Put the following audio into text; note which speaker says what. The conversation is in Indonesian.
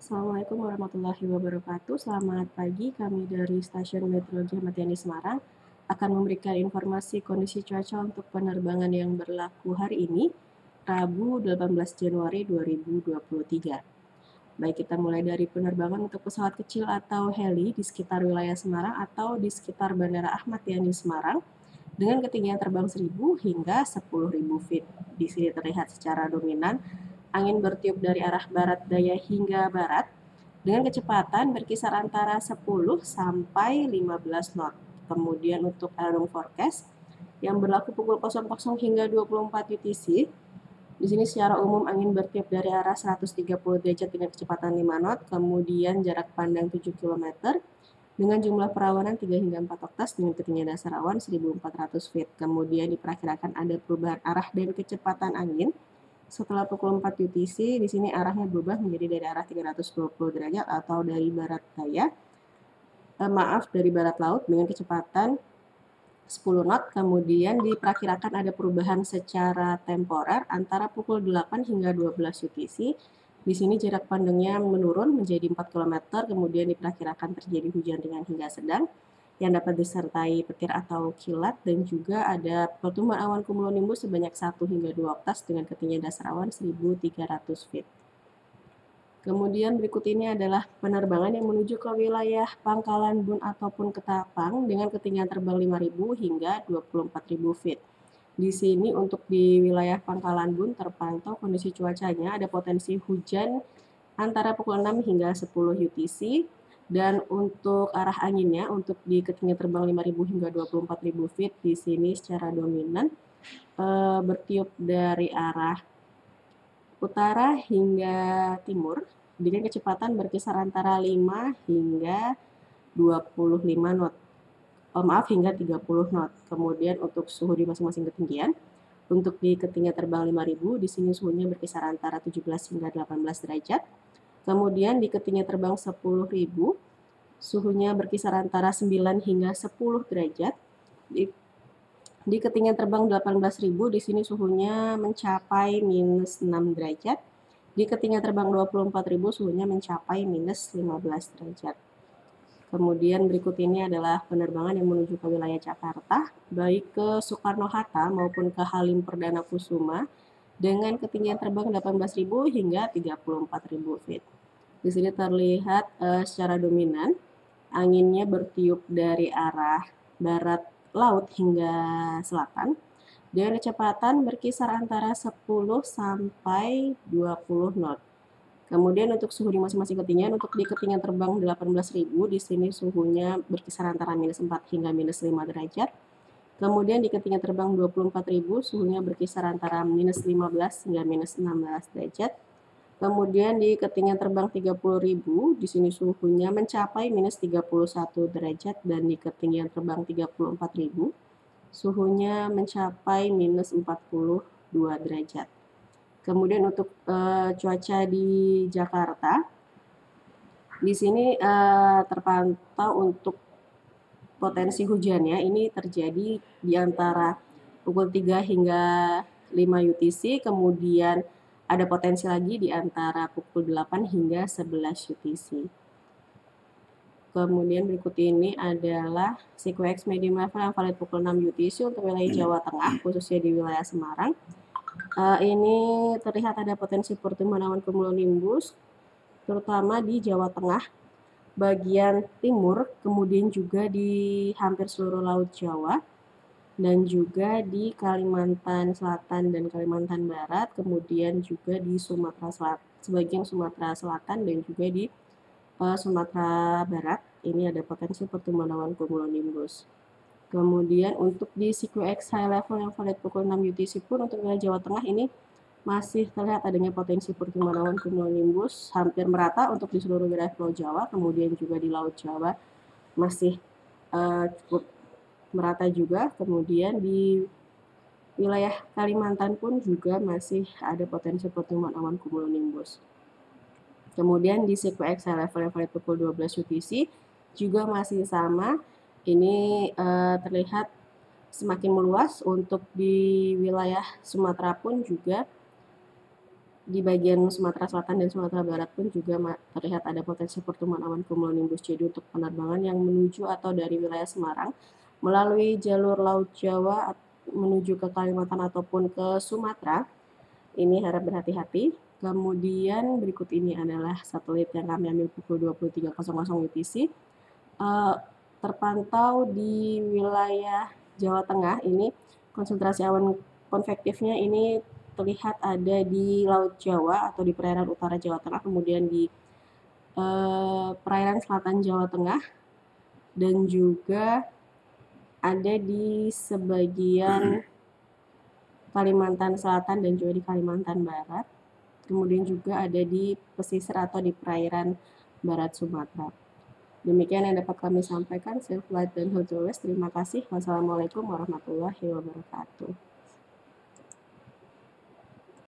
Speaker 1: Assalamualaikum warahmatullahi wabarakatuh. Selamat pagi, kami dari Stasiun Meteorologi Ahmad Yani Semarang akan memberikan informasi kondisi cuaca untuk penerbangan yang berlaku hari ini, Rabu 18 Januari 2023. Baik, kita mulai dari penerbangan untuk pesawat kecil atau heli di sekitar wilayah Semarang atau di sekitar Bandara Ahmad Yani Semarang dengan ketinggian terbang 1.000 hingga 10.000 feet. Di sini terlihat secara dominan angin bertiup dari arah barat daya hingga barat dengan kecepatan berkisar antara 10 sampai 15 knot. Kemudian untuk aerodom forecast yang berlaku pukul 00 hingga 24 UTC, di sini secara umum angin bertiup dari arah 130 derajat dengan kecepatan 5 knot, kemudian jarak pandang 7 km dengan jumlah perawanan 3 hingga 4 oktas dengan ketinggian dasar awan 1.400 feet. Kemudian diperkirakan ada perubahan arah dan kecepatan angin setelah pukul 4 UTC. Di sini arahnya berubah menjadi dari arah 320 derajat atau dari barat daya, dari barat laut dengan kecepatan 10 knot. Kemudian diperkirakan ada perubahan secara temporer antara pukul 8 hingga 12 UTC. Di sini jarak pandangnya menurun menjadi 4 km, kemudian diperkirakan terjadi hujan ringan hingga sedang yang dapat disertai petir atau kilat, dan juga ada pertumbuhan awan cumulonimbus sebanyak 1 hingga 2 oktas dengan ketinggian dasar awan 1.300 feet. Kemudian berikut ini adalah penerbangan yang menuju ke wilayah Pangkalan Bun ataupun Ketapang dengan ketinggian terbang 5.000 hingga 24.000 feet. Di sini untuk di wilayah Pangkalan Bun terpantau kondisi cuacanya ada potensi hujan antara pukul 6 hingga 10 UTC, dan untuk arah anginnya untuk di ketinggian terbang 5.000 hingga 24.000 feet di sini secara dominan bertiup dari arah utara hingga timur dengan kecepatan berkisar antara 5 hingga 25 knot. Hingga 30 knot. Kemudian untuk suhu di masing-masing ketinggian, untuk di ketinggian terbang 5.000 di sini suhunya berkisar antara 17 hingga 18 derajat. Kemudian di ketinggian terbang 10.000 suhunya berkisar antara 9 hingga 10 derajat. Di ketinggian terbang 18.000 di sini suhunya mencapai minus 6 derajat. Di ketinggian terbang 24.000 suhunya mencapai minus 15 derajat. Kemudian berikut ini adalah penerbangan yang menuju ke wilayah Jakarta, baik ke Soekarno-Hatta maupun ke Halim Perdana Kusuma dengan ketinggian terbang 18.000 hingga 34.000 feet. Di sini terlihat secara dominan anginnya bertiup dari arah barat laut hingga selatan dengan kecepatan berkisar antara 10 sampai 20 knot. Kemudian untuk suhu di masing-masing ketinggian, untuk di ketinggian terbang 18.000 di sini suhunya berkisar antara minus 4 hingga minus 5 derajat. Kemudian di ketinggian terbang 24.000 suhunya berkisar antara minus 15 hingga minus 16 derajat. Kemudian di ketinggian terbang 30.000 di sini suhunya mencapai minus 31 derajat, dan di ketinggian terbang 34.000 suhunya mencapai minus 42 derajat. Kemudian untuk cuaca di Jakarta, di sini terpantau untuk potensi hujannya ini terjadi di antara pukul 3 hingga 5 UTC, kemudian ada potensi lagi di antara pukul 8 hingga 11 UTC. Kemudian berikut ini adalah SIQUX medium level yang valid pukul 6 UTC untuk wilayah Jawa Tengah, khususnya di wilayah Semarang. Ini terlihat ada potensi pertumbuhan awan cumulonimbus, terutama di Jawa Tengah, bagian timur, kemudian juga di hampir seluruh Laut Jawa, dan juga di Kalimantan Selatan dan Kalimantan Barat, kemudian juga di Sumatera Selatan, sebagian Sumatera Selatan, dan juga di Sumatera Barat. Ini ada potensi pertumbuhan awan cumulonimbus. Kemudian untuk di SIQUX high level yang valid pukul 6 UTC pun untuk wilayah Jawa Tengah ini masih terlihat adanya potensi pertumbuhan awan cumulonimbus hampir merata untuk di seluruh wilayah Pulau Jawa, kemudian juga di Laut Jawa masih cukup merata juga. Kemudian di wilayah Kalimantan pun juga masih ada potensi pertumbuhan awan cumulonimbus. Kemudian di SIQUX high level yang valid pukul 12 UTC juga masih sama. Ini terlihat semakin meluas untuk di wilayah Sumatera pun juga Di bagian Sumatera Selatan dan Sumatera Barat pun juga terlihat ada potensi pertumbuhan awan cumulonimbus. Jadi untuk penerbangan yang menuju atau dari wilayah Semarang melalui jalur Laut Jawa menuju ke Kalimantan ataupun ke Sumatera, ini harap berhati-hati. Kemudian berikut ini adalah satelit yang kami ambil pukul 23.00 UTC. Terpantau di wilayah Jawa Tengah, ini konsentrasi awan konvektifnya ini terlihat ada di Laut Jawa atau di perairan utara Jawa Tengah, kemudian di perairan selatan Jawa Tengah, dan juga ada di sebagian Kalimantan Selatan dan juga di Kalimantan Barat. Kemudian juga ada di pesisir atau di perairan barat Sumatera. Demikian yang dapat kami sampaikan. Safe flight dan health always. Terima kasih. Wassalamualaikum warahmatullahi wabarakatuh.